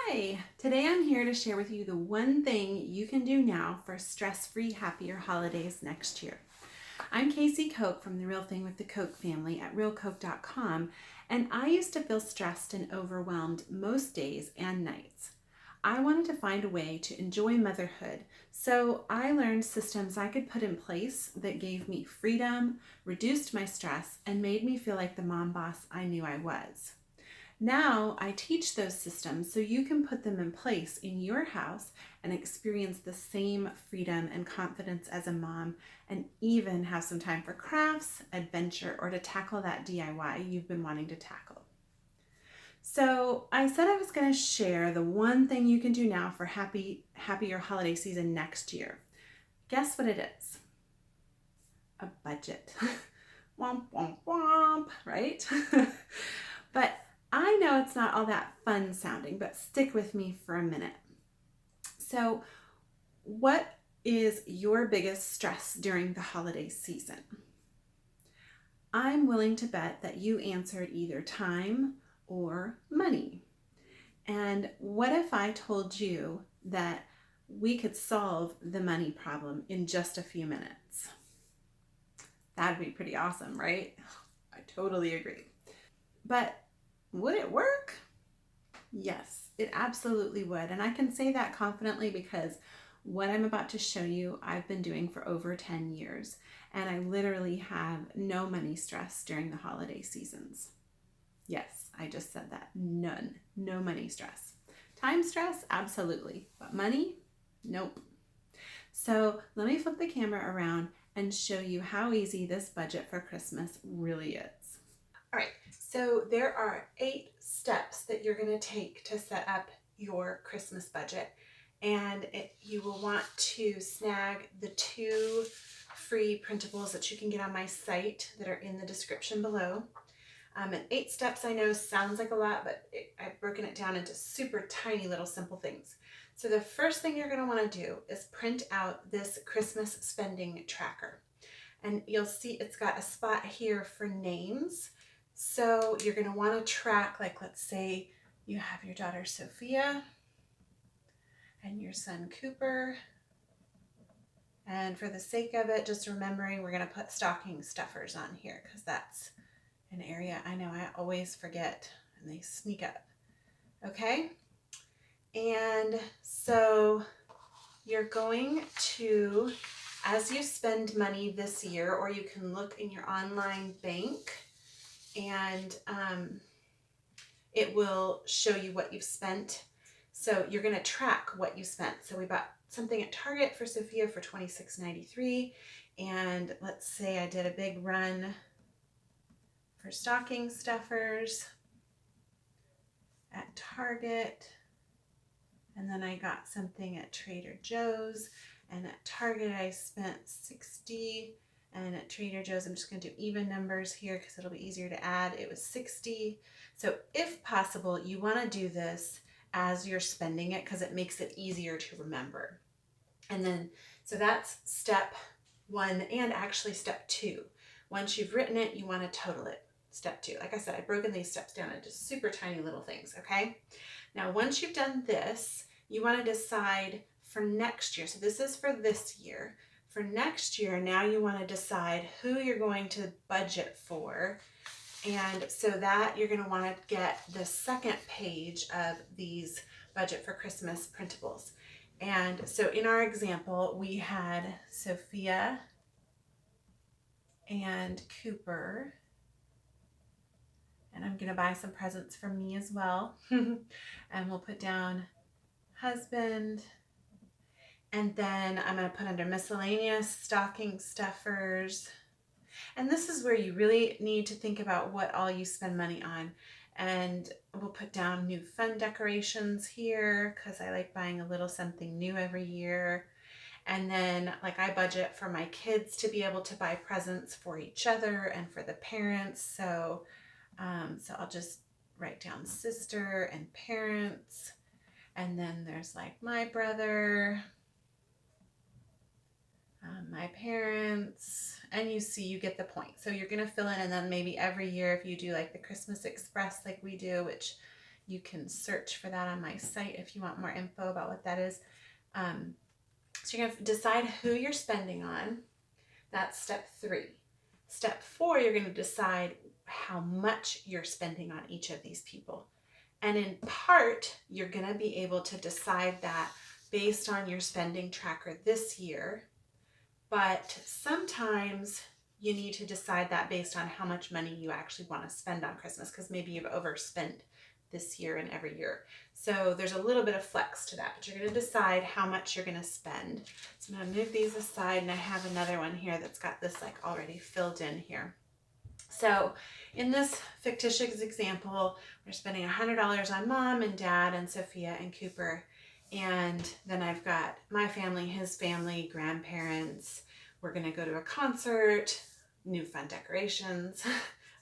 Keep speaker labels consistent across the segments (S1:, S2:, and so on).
S1: Hi! Today I'm here to share with you the one thing you can do now for stress-free, happier holidays next year. I'm Casey Koch from The Real Thing with the Koch family at realkoch.com, and I used to feel stressed and overwhelmed most days and nights. I wanted to find a way to enjoy motherhood, so I learned systems I could put in place that gave me freedom, reduced my stress, and made me feel like the mom boss I knew I was. Now I teach those systems so you can put them in place in your house and experience the same freedom and confidence as a mom, and even have some time for crafts, adventure, or to tackle that DIY you've been wanting to tackle. So I said I was going to share the one thing you can do now for happier holiday season next year. Guess what it is? A budget. Womp, womp, womp, right? But I know it's not all that fun sounding, but stick with me for a minute. So, what is your biggest stress during the holiday season? I'm willing to bet that you answered either time or money. And what if I told you that we could solve the money problem in just a few minutes? That'd be pretty awesome, right? I totally agree. But would it work? Yes, it absolutely would. And I can say that confidently because what I'm about to show you, I've been doing for over 10 years. And I literally have no money stress during the holiday seasons. Yes, I just said that. None. No money stress. Time stress? Absolutely. But money? Nope. So let me flip the camera around and show you how easy this budget for Christmas really is. All right, so there are 8 steps that you're going to take to set up your Christmas budget. And you will want to snag the 2 free printables that you can get on my site that are in the description below. And 8 steps I know sounds like a lot, but I've broken it down into super tiny little simple things. So the first thing you're going to want to do is print out this Christmas spending tracker. And you'll see it's got a spot here for names. So you're going to want to track, like, let's say you have your daughter Sophia and your son Cooper. And for the sake of it, just remembering we're going to put stocking stuffers on here because that's an area I know I always forget and they sneak up. Okay? And so you're going to, as you spend money this year, or you can look in your online bank and it will show you what you've spent. So you're going to track what you spent. So we bought something at Target for Sophia for $26.93, and let's say I did a big run for stocking stuffers at Target, and then I got something at Trader Joe's, and at Target I spent $60. And at Trader Joe's, I'm just going to do even numbers here because it'll be easier to add. It was $60. So if possible, you want to do this as you're spending it because it makes it easier to remember. And then, so that's step 1 and actually step 2. Once you've written it, you want to total it. Step 2. Like I said, I've broken these steps down into super tiny little things, okay? Now, once you've done this, you want to decide for next year. So this is for this year. For next year, now you want to decide who you're going to budget for. And so that you're going to want to get the second page of these budget for Christmas printables. And so in our example, we had Sophia and Cooper. And I'm going to buy some presents for me as well. And we'll put down husband. And then I'm going to put under miscellaneous stocking stuffers. And this is where you really need to think about what all you spend money on. And we'll put down new fun decorations here because I like buying a little something new every year. And then, like, I budget for my kids to be able to buy presents for each other and for the parents. So I'll just write down sister and parents. And then there's like my brother, my parents, and you get the point. So you're going to fill in, and then maybe every year if you do like the Christmas Express like we do, which You can search for that on my site if you want more info about what that is. So you're going to decide who you're spending on. That's step 3. Step 4, you're going to decide how much you're spending on each of these people. And in part, you're going to be able to decide that based on your spending tracker this year. But sometimes you need to decide that based on how much money you actually want to spend on Christmas, because maybe you've overspent this year and every year. So there's a little bit of flex to that, but you're going to decide how much you're going to spend. So I'm going to move these aside, and I have another one here that's got this like already filled in here. So in this fictitious example, we're spending $100 on Mom and Dad and Sophia and Cooper. And then I've got my family, his family, grandparents. We're going to go to a concert, new fun decorations.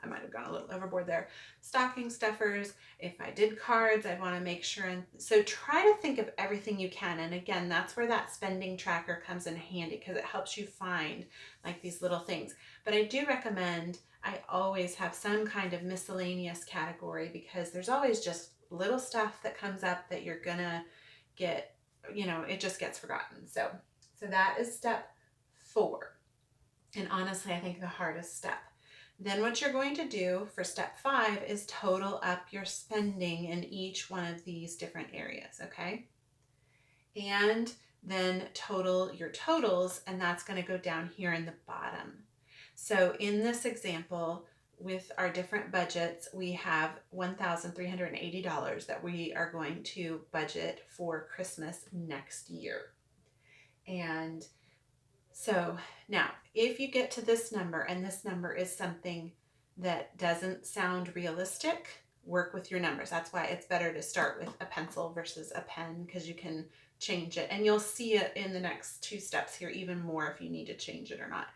S1: I might have gone a little overboard there. Stocking stuffers. If I did cards, I'd want to make sure. And so try to think of everything you can. And again, that's where that spending tracker comes in handy, because it helps you find like these little things. But I do recommend I always have some kind of miscellaneous category, because there's always just little stuff that comes up that you're going to get, it just gets forgotten. So that is step 4. And honestly, I think the hardest step. Then what you're going to do for step 5 is total up your spending in each one of these different areas, okay? And then total your totals, and that's going to go down here in the bottom. So in this example, with our different budgets, we have $1,380 that we are going to budget for Christmas next year. And so now, if you get to this number, and this number is something that doesn't sound realistic, work with your numbers. That's why it's better to start with a pencil versus a pen, because you can change it. And you'll see it in the next 2 steps here even more if you need to change it or not.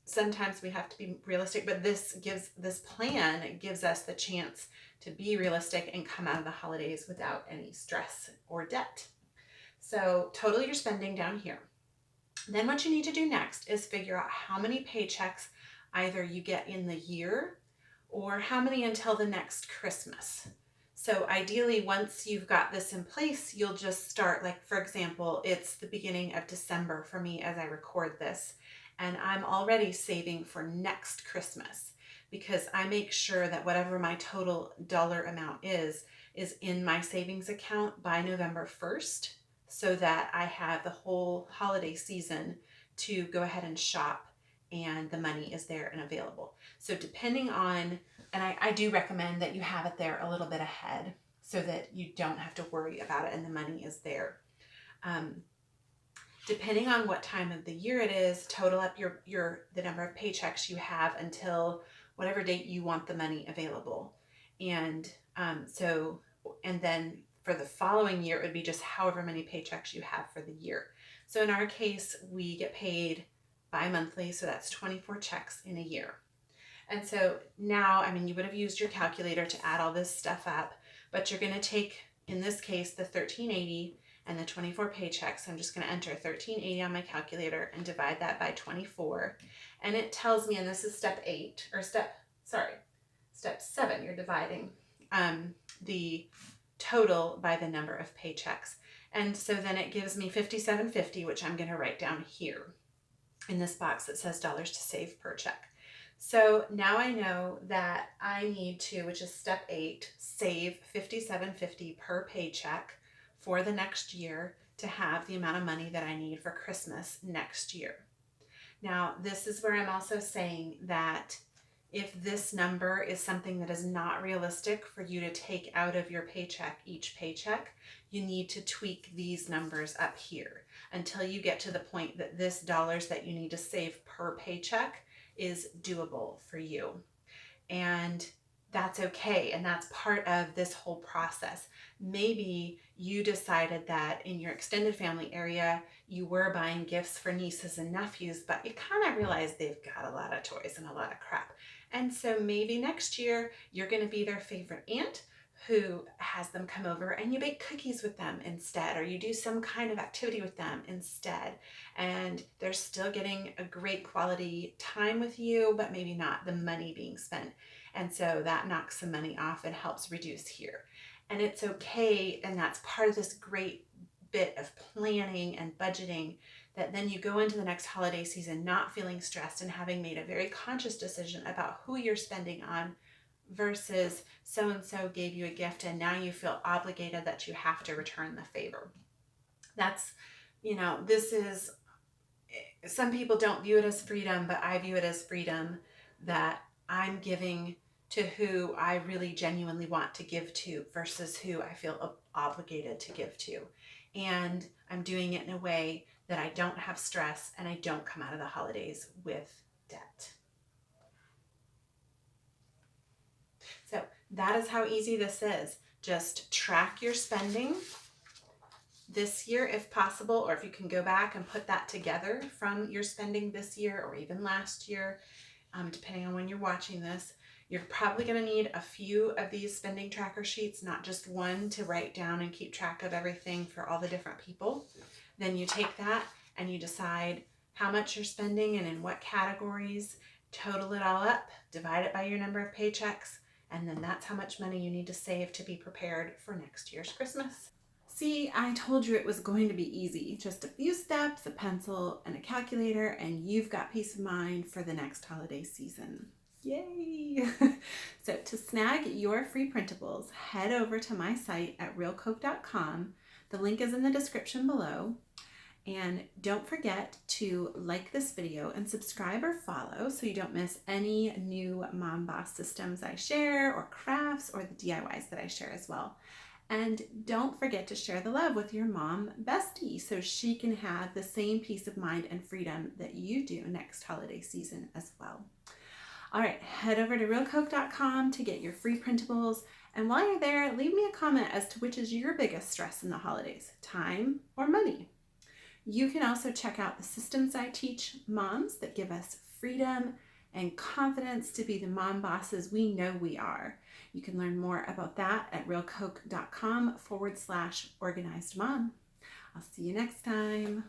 S1: Sometimes we have to be realistic, but this plan gives us the chance to be realistic and come out of the holidays without any stress or debt. So total your spending down here. Then what you need to do next is figure out how many paychecks either you get in the year or how many until the next Christmas. So ideally, once you've got this in place, you'll just start, like for example, it's the beginning of December for me as I record this, and I'm already saving for next Christmas, because I make sure that whatever my total dollar amount is in my savings account by November 1st. So that I have the whole holiday season to go ahead and shop, and the money is there and available. So depending on, and I do recommend that you have it there a little bit ahead so that you don't have to worry about it and the money is there. Depending on what time of the year it is, total up the number of paychecks you have until whatever date you want the money available. And then for the following year, it would be just however many paychecks you have for the year. So in our case, we get paid bi-monthly, so that's 24 checks in a year. And so now, you would have used your calculator to add all this stuff up, but you're going to take, in this case, the $1,380 and the 24 paychecks. So I'm just going to enter $1,380 on my calculator and divide that by 24. And it tells me, and this is step 7, you're dividing the total by the number of paychecks. And so then it gives me $57.50, which I'm going to write down here in this box that says dollars to save per check. So now I know that I need to, which is step 8, save $57.50 per paycheck for the next year to have the amount of money that I need for Christmas next year. Now, this is where I'm also saying that if this number is something that is not realistic for you to take out of your paycheck, each paycheck, you need to tweak these numbers up here until you get to the point that this dollars that you need to save per paycheck is doable for you. And that's okay. And that's part of this whole process. Maybe you decided that in your extended family area, you were buying gifts for nieces and nephews, but you kind of realize they've got a lot of toys and a lot of crap. And so maybe next year you're going to be their favorite aunt who has them come over and you bake cookies with them instead, or you do some kind of activity with them instead, and they're still getting a great quality time with you, but maybe not the money being spent. And so that knocks some money off and helps reduce here. And it's okay, and that's part of this great bit of planning and budgeting, that then you go into the next holiday season not feeling stressed and having made a very conscious decision about who you're spending on, versus so-and-so gave you a gift and now you feel obligated that you have to return the favor. That's, this is, some people don't view it as freedom, but I view it as freedom, that I'm giving to who I really genuinely want to give to versus who I feel obligated to give to. And I'm doing it in a way that I don't have stress and I don't come out of the holidays with debt. So that is how easy this is. Just track your spending this year if possible, or if you can go back and put that together from your spending this year or even last year, depending on when you're watching this. You're probably going to need a few of these spending tracker sheets, not just one, to write down and keep track of everything for all the different people. Then you take that and you decide how much you're spending and in what categories, total it all up, divide it by your number of paychecks, and then that's how much money you need to save to be prepared for next year's Christmas. See, I told you it was going to be easy. Just a few steps, a pencil, and a calculator, and you've got peace of mind for the next holiday season. Yay! So to snag your free printables, head over to my site at realcoke.com. The link is in the description below. And don't forget to like this video and subscribe or follow so you don't miss any new Mom Boss systems I share, or crafts, or the DIYs that I share as well. And don't forget to share the love with your mom bestie so she can have the same peace of mind and freedom that you do next holiday season as well. All right, head over to realcoke.com to get your free printables. And while you're there, leave me a comment as to which is your biggest stress in the holidays, time or money. You can also check out the systems I teach moms that give us freedom and confidence to be the mom bosses we know we are. You can learn more about that at realcoke.com/organized mom. I'll see you next time.